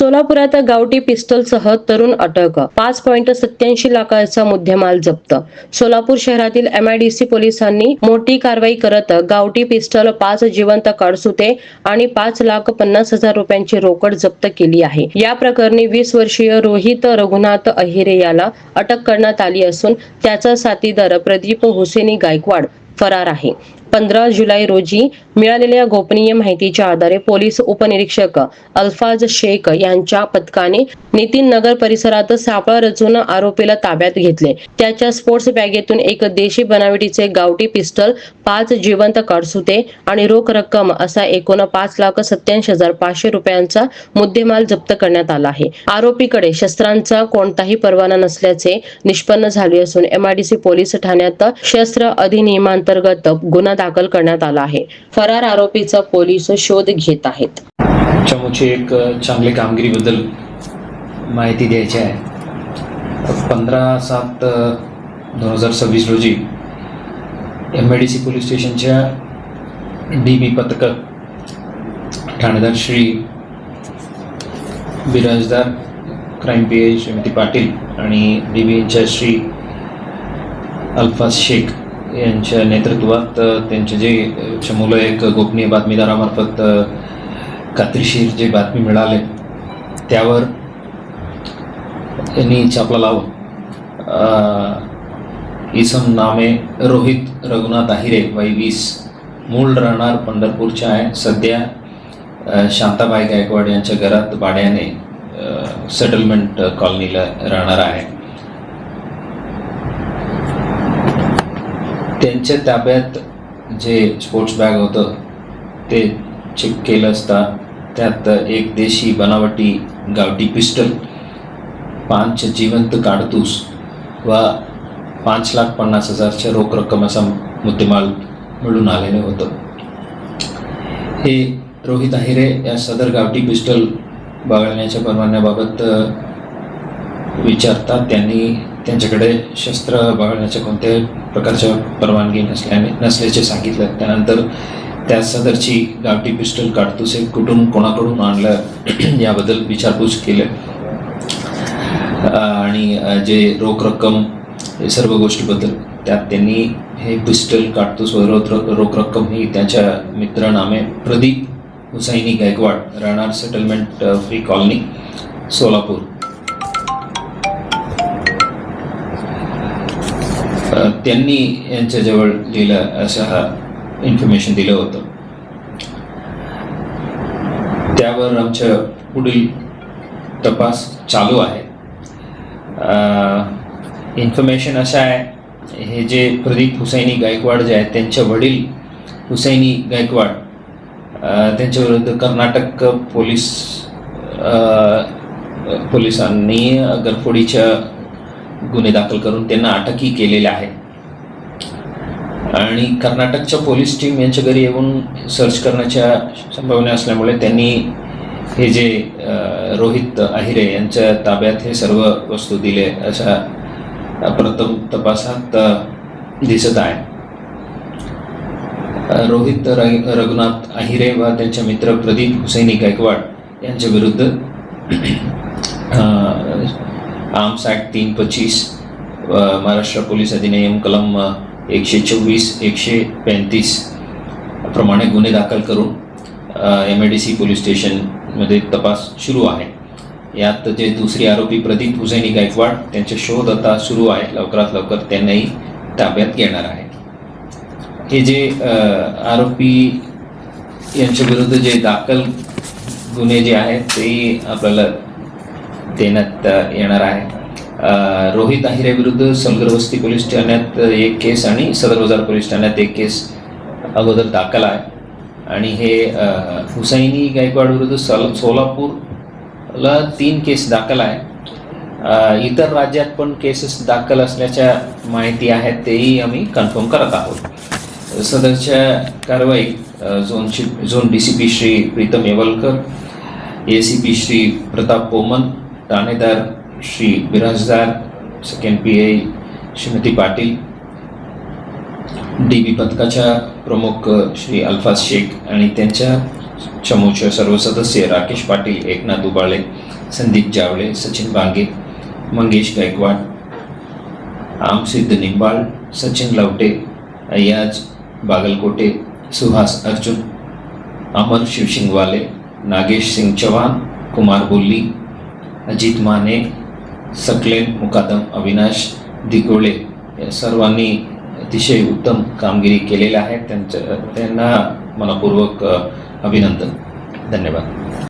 सोलापुरात गावठी पिस्तलसह तरुण अटक, 5.87 लाखाचा मुद्देमाल जप्त. सोलापूर शहरातील MIDC पोलिसांनी मोठी कारवाई करत गावठी पिस्टल, 5 जिवंत काडसुते आणि 5,50,000 रुपयांची रोकड जप्त केली आहे. या प्रकरणी 20 वर्षीय रोहित रघुनाथ अहिरे याला अटक करण्यात आली असून त्याचा साथीदार प्रदीप हुसेनी गायकवाड फरार आहे. 15 जुलै रोजी मिळालेल्या गोपनीय माहितीच्या आधारे पोलीस उपनिरीक्षक अल्फाज शेख यांच्या पथकाने नितीन नगर परिसरात सापळा रचून आरोपीला ताब्यात घेतले. त्याच्या स्पोर्ट्स बॅगेतून एक देशी बनावटीचे गावठी पिस्टल, 5 जिवंत काडसुते आणि रोख रक्कम असा एकूण 5,87,500 रुपयांचा मुद्देमाल जप्त करण्यात आला आहे. आरोपीकडे शस्त्रांचा कोणताही परवाना नसल्याचे निष्पन्न झाले असून MIDC पोलीस ठाण्यात शस्त्र अधिनियमांतर्गत गुन्हा दाखल करण्यात आला आहे. फरार आरोपीचा पोलीस शोध घेत आहेत. चमूची एक चांगली कामगिरीबद्दल माहिती द्यायची आहे. 15/7/2026 रोजी MIDC पोलीस स्टेशनच्या DB पथक ठाणेदार श्री बिराजदार, क्राईम PI श्रीमती पाटील आणि DB इंचार्ज श्री अल्फाज शेख यांच्या नेतृत्वात त्यांचे जे चमूला एक गोपनीय बातमीदारामार्फत खात्रीशीर जे बातमी मिळाले त्यावर यांनी छापला लावून इसम नामे रोहित रघुनाथ अहिरे वय 20, मूळ राहणार पंढरपूरच्या आहे. सध्या शांताबाई गायकवाड यांच्या घरात भाड्याने सेटलमेंट कॉलनीला राहणार आहे. त्यांच्या ताब्यात जे स्पोर्ट्स बॅग होतं ते चेक केलं असता त्यात एक देशी बनावटी गावठी पिस्टल, 5 जिवंत काडतूस व 5,50,000च्या रोख रक्कम असा मुद्देमाल मिळून आलेले होतं. हे रोहित अहिरे या सदर गावठी पिस्टल बाळगण्याच्या परवान्याबाबत विचारतात. त्यांनी त्यांच्याकडे शस्त्र बाळगण्याच्या कोणत्याही प्रकारच्या परवानगी नसल्याचे सांगितलं. त्यानंतर त्या सदरची गावठी पिस्टल काडतूस कुठून कोणाकडून आणलं याबद्दल विचारपूस केलं आणि जे रोख रक्कम हे सर्व गोष्टीबद्दल त्यात त्यांनी हे पिस्टल, काडतूस व रोख रक्कम ही त्याच्या मित्रनामे प्रदीप हुसैनी गायकवाड, राहणार सेटलमेंट फ्री कॉलनी, सोलापूर, त्यांनी यांच्याजवळ लिहिलं असं इन्फॉर्मेशन दिलं होतं. त्यावर आमच्या पुढील तपास चालू आहे. इन्फॉर्मेशन असं आहे, हे जे प्रदीप हुसैनी गायकवाड जे आहेत त्यांचे वडील हुसैनी गायकवाड त्यांच्या विरुद्ध कर्नाटक पोलिसांनी गरफोडीच्या गुन्हे दाखल करून त्यांना अटकही केलेल्या आहे आणि कर्नाटकच्या पोलीस टीम यांच्या घरी येऊन सर्च करण्याच्या संभावना असल्यामुळे त्यांनी हे जे रोहित अहिरे यांच्या ताब्यात हे सर्व वस्तू दिले अशा प्रथम तपासात दिसत आहे. रोहित रघुनाथ अहिरे व त्यांच्या मित्र प्रदीप हुसैनी गायकवाड यांच्या विरुद्ध आर्म्स ॲक्ट 325 महाराष्ट्र पोलीस अधिनियम कलम 124-135 प्रमाणे गुन्हे दाखल करून MIDC पोलीस स्टेशनमध्ये तपास सुरू आहे. यात जे दुसरे आरोपी प्रदीप हुसैनी गायकवाड त्यांचे शोध आता सुरू आहे. लवकरात लवकर त्यांनाही ताब्यात घेणार आहे. हे जे आरोपी यांच्या विरुद्ध जे दाखल गुन्हे जे आहेत ते आपल्याला देण्यात येणार आहे. रोहित अहिरे विरुद्ध सलगरवस्ती पोलीस ठाण्यात एक केस आणि सदर बाजार पोलीस ठाण्यात एक केस अगोदर दाखल आहे आणि हे हुसैनी गायकवाड विरुद्ध सोलापूरला 3 केस दाखल आहे. इतर राज्यात पण केसेस दाखल असल्याच्या माहिती आहेत, तेही आम्ही कन्फर्म करत आहोत. सदरच्या कारवाई zone DCP Shri Pritam Yevalkar, ACP Shri Pratap Poman, ठाणेदार Shri Birajdar, second PI Shrimati Patil, DB पथकाच्या प्रमुख श्री अल्फाज शेख आणि त्यांच्या चमूचे सर्व सदस्य राकेश पाटील, एकनाथ उबाळे, संदीप जावळे, सचिन बांगे, मंगेश गायकवाड, आमसिद्ध निंबाळ, सचिन लवटे, अय्याज बागलकोटे, सुहास अर्जुन, अमर शिवशिंगवाले, नागेश सिंग चौहान, कुमार बोल्ली, अजित माने, सकलेन मुकादम, अविनाश दिगोळे या सर्वांनी अतिशय उत्तम कामगिरी केलेली आहे. त्यांना मनपूर्वक अभिनंदन. धन्यवाद.